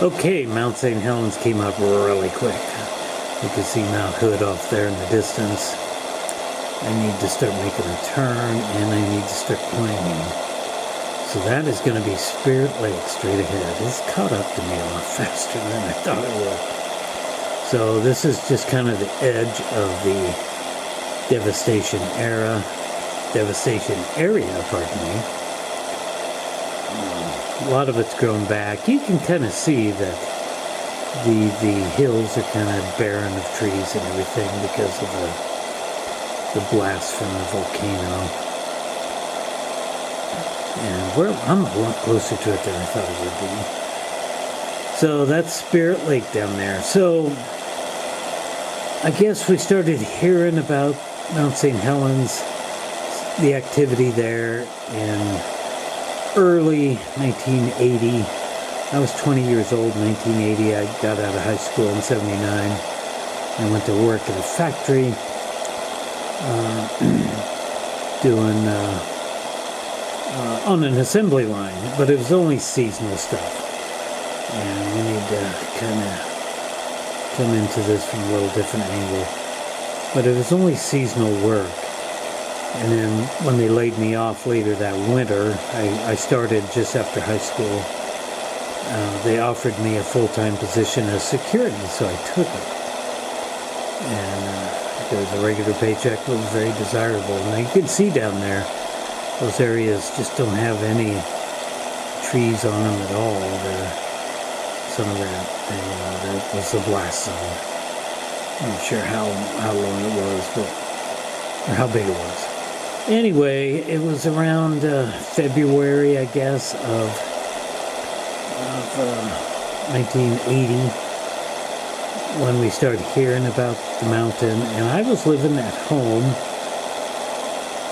Okay, Mount St. Helens came up really quick. You can see Mount Hood off there in the distance. I need to start making a turn, and I need to start climbing. So that is going to be Spirit Lake straight ahead. It's caught up to me a lot faster than I thought it would. So this is just kind of the edge of the devastation area, pardon me. A lot of it's grown back. You can kind of see that the hills are kind of barren of trees and everything because of the blast from the volcano. And I'm a lot closer to it than I thought it would be. So that's Spirit Lake down there. So I guess we started hearing about Mount St. Helens, the activity there in early 1980. I was 20 years old in 1980. I got out of high school in 79. I went to work at a factory doing on an assembly line, but it was only seasonal stuff. And we need to kind of come into this from a little different angle. But it was only seasonal work. And then when they laid me off later that winter, I started just after high school. They offered me a full-time position as security, so I took it. And because a regular paycheck was very desirable. And you can see down there, those areas just don't have any trees on them at all. Some of that was the blast zone. I'm not sure how long it was, or how big it was. Anyway, it was around February, I guess, of 1980 when we started hearing about the mountain. And I was living at home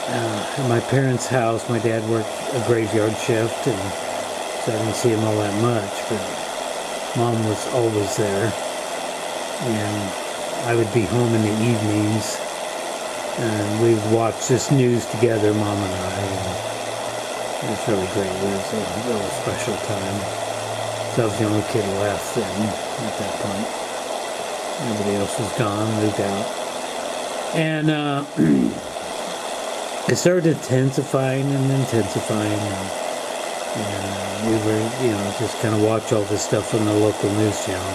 at my parents' house. My dad worked a graveyard shift, and so I didn't see him all that much. But Mom was always there, and I would be home in the evenings. And we would watch this news together, Mom and I. And it was really great. It was a really special time. So I was the only kid left then at that point. Everybody else was gone, moved out. And it started intensifying and intensifying. And we were, just kind of watch all this stuff on the local news channel.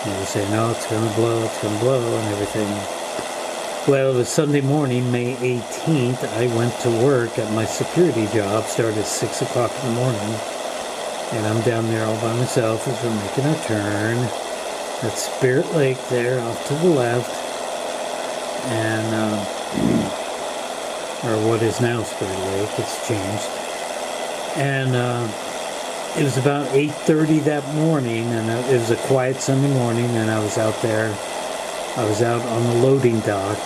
They were saying, oh, it's going to blow, and everything. Well, it was Sunday morning, May 18th. I went to work at my security job, started at 6 o'clock in the morning. And I'm down there all by myself as we're making our turn. That's Spirit Lake there, off to the left. And, or what is now Spirit Lake, it's changed. And it was about 8:30 that morning, and it was a quiet Sunday morning, and I was out there. I was out on the loading dock,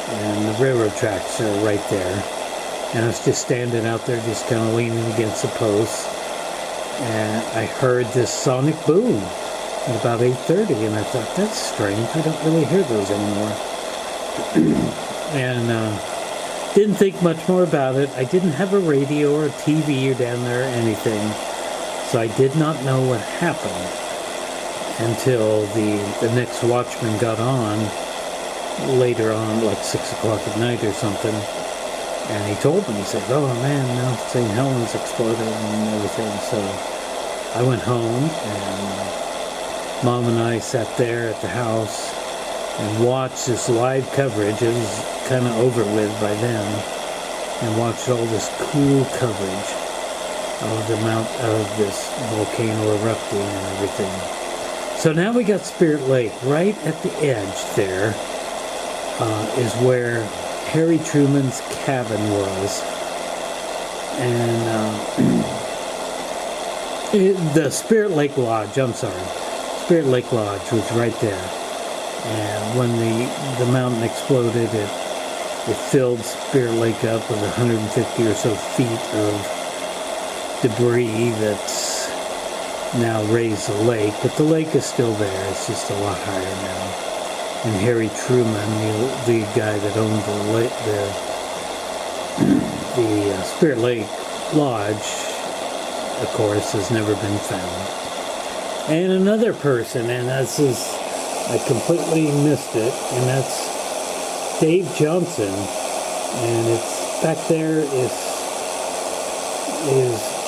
and the railroad tracks are right there. And I was just standing out there, just kind of leaning against the post. And I heard this sonic boom at about 8:30, and I thought, that's strange. We don't really hear those anymore. And didn't think much more about it. I didn't have a radio or a TV or down there or anything. So I did not know what happened until the next watchman got on later on, like 6 o'clock at night or something, and he told me, he said, oh man, Mount St. Helens exploded and everything. So I went home, and Mom and I sat there at the house and watched this live coverage. It was kind of over with by then, and watched all this cool coverage of this volcano erupting and everything. So now we got Spirit Lake. Right at the edge there is where Harry Truman's cabin was. And the Spirit Lake Lodge, Spirit Lake Lodge was right there. And when the mountain exploded, it filled Spirit Lake up with 150 or so feet of debris that's now raised the lake, but the lake is still there. It's just a lot higher now. And Harry Truman, the guy that owned the Spirit Lake Lodge, of course, has never been found. and another person, and this is, I completely missed it, and that's Dave Johnson, and it's back there is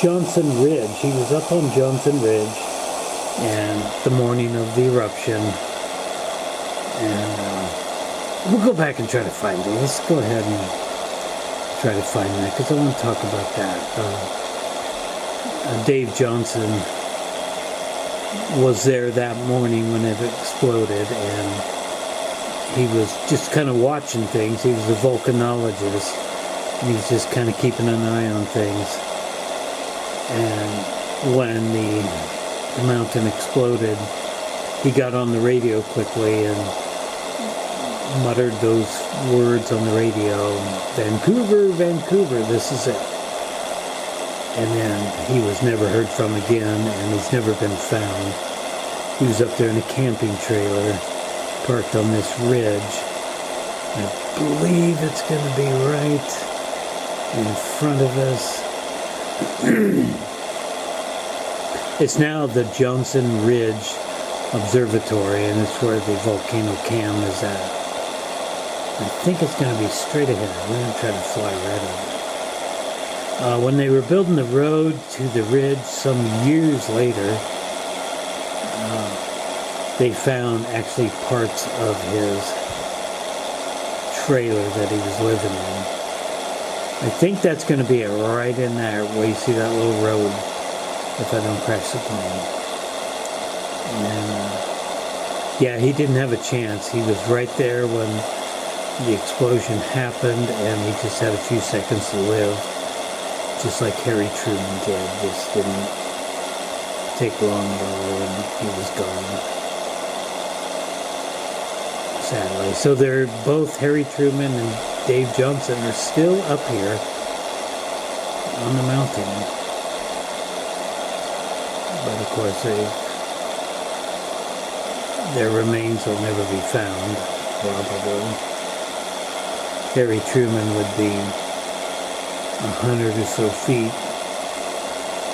Johnson Ridge. He was up on Johnson Ridge and the morning of the eruption, and we'll go back and try to find it. Let's go ahead and try to find that, because I want to talk about that. Dave Johnson was there that morning when it exploded, and he was just kind of watching things. He was a volcanologist, and he was just kind of keeping an eye on things. And when the mountain exploded, he got on the radio quickly and muttered those words on the radio, "Vancouver, Vancouver, this is it." And then he was never heard from again, and he's never been found. He was up there in a camping trailer, parked on this ridge. I believe it's going to be right in front of us. It's now the Johnson Ridge Observatory, and it's where the volcano cam is at. I think it's going to be straight ahead. We're going to try to fly right over. When they were building the road to the ridge some years later, they found actually parts of his trailer that he was living in. I think that's going to be right in there where you see that little road, if I don't crash the plane. And yeah, he didn't have a chance. He was right there when the explosion happened, and he just had a few seconds to live, just like Harry Truman did. This didn't take long at all, and he was gone, sadly. So they're both, Harry Truman and Dave Johnson, are still up here on the mountain. But of course, their remains will never be found, probably. Harry Truman would be 100 or so feet.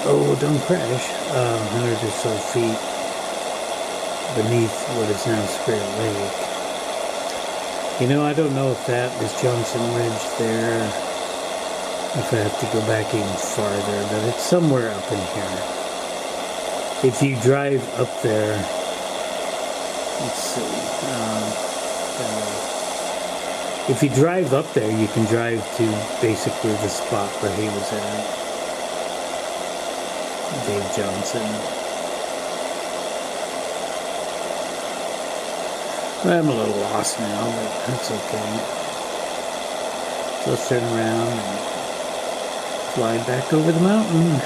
Oh, don't crash. 100 or so feet beneath what is now Spirit Lake. You know, I don't know if that is Johnson Ridge there, if I have to go back even farther, but it's somewhere up in here. If you drive up there, let's see, if you drive up there, you can drive to basically the spot where he was at, Dave Johnson. I'm a little lost now, but that's okay. So let's turn around and fly back over the mountain.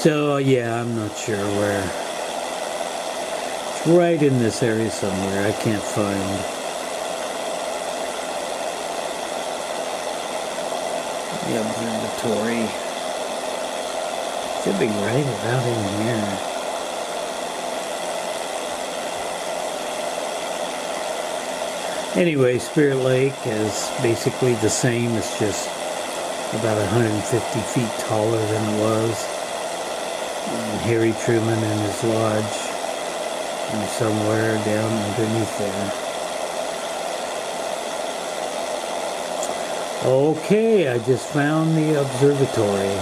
So yeah, I'm not sure where. It's right in this area somewhere. I can't find. The observatory. Should be right about in here. Anyway, Spirit Lake is basically the same. It's just about 150 feet taller than it was. And Harry Truman and his lodge are somewhere down underneath there. Okay, I just found the observatory.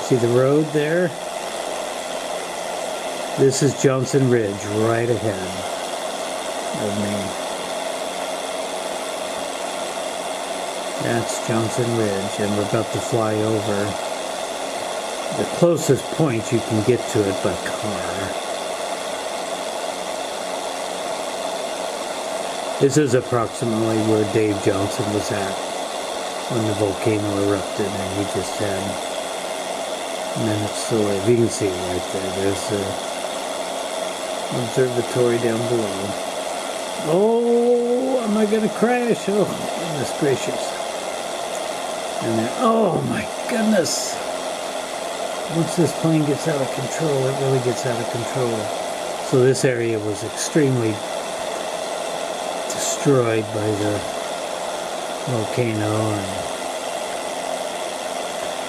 See the road there? This is Johnson Ridge right ahead of me. That's Johnson Ridge, and we're about to fly over the closest point you can get to it by car. This is approximately where Dave Johnson was at when the volcano erupted, and he just had minutes to live. You can see it right there. There's the observatory down below. Oh, am I going to crash? Oh, goodness gracious. And then, oh my goodness. Once this plane gets out of control, it really gets out of control. So this area was extremely destroyed by the volcano.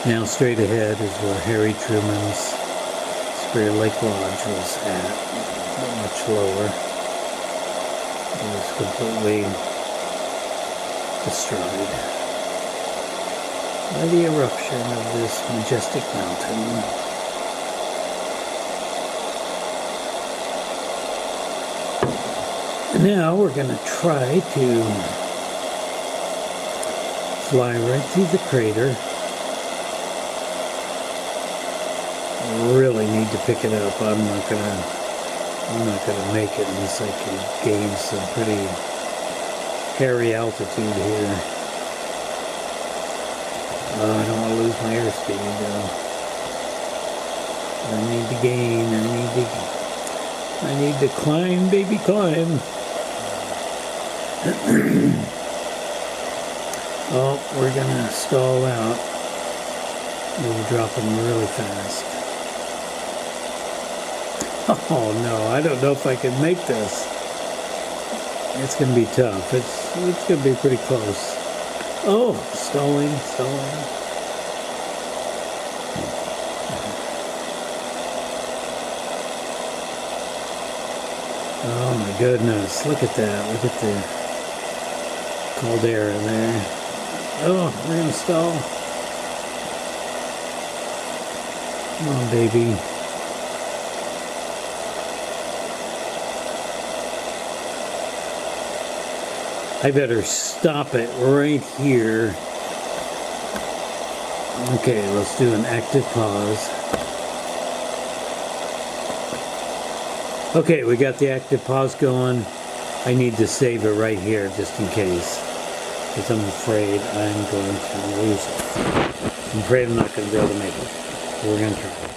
And now straight ahead is where Harry Truman's Spirit Lake Lodge was at, much lower. It was completely destroyed by the eruption of this majestic mountain. And now we're going to try to fly right through the crater. Really need to pick it up. I'm not gonna make it unless I can gain some pretty hairy altitude here. I don't want to lose my airspeed though. I need to gain. I need to climb, baby, climb. Oh, we're gonna stall out. We're dropping really fast. Oh no, I don't know if I can make this. It's gonna be tough. It's gonna be pretty close. Oh, stalling. Oh my goodness, look at that. Look at the caldera there. Oh, we're gonna stall. Come on, baby. I better stop it right here. Okay, let's do an active pause. Okay, we got the active pause going. I need to save it right here just in case, because I'm afraid I'm going to lose it. I'm afraid I'm not going to be able to make it. We're going to try.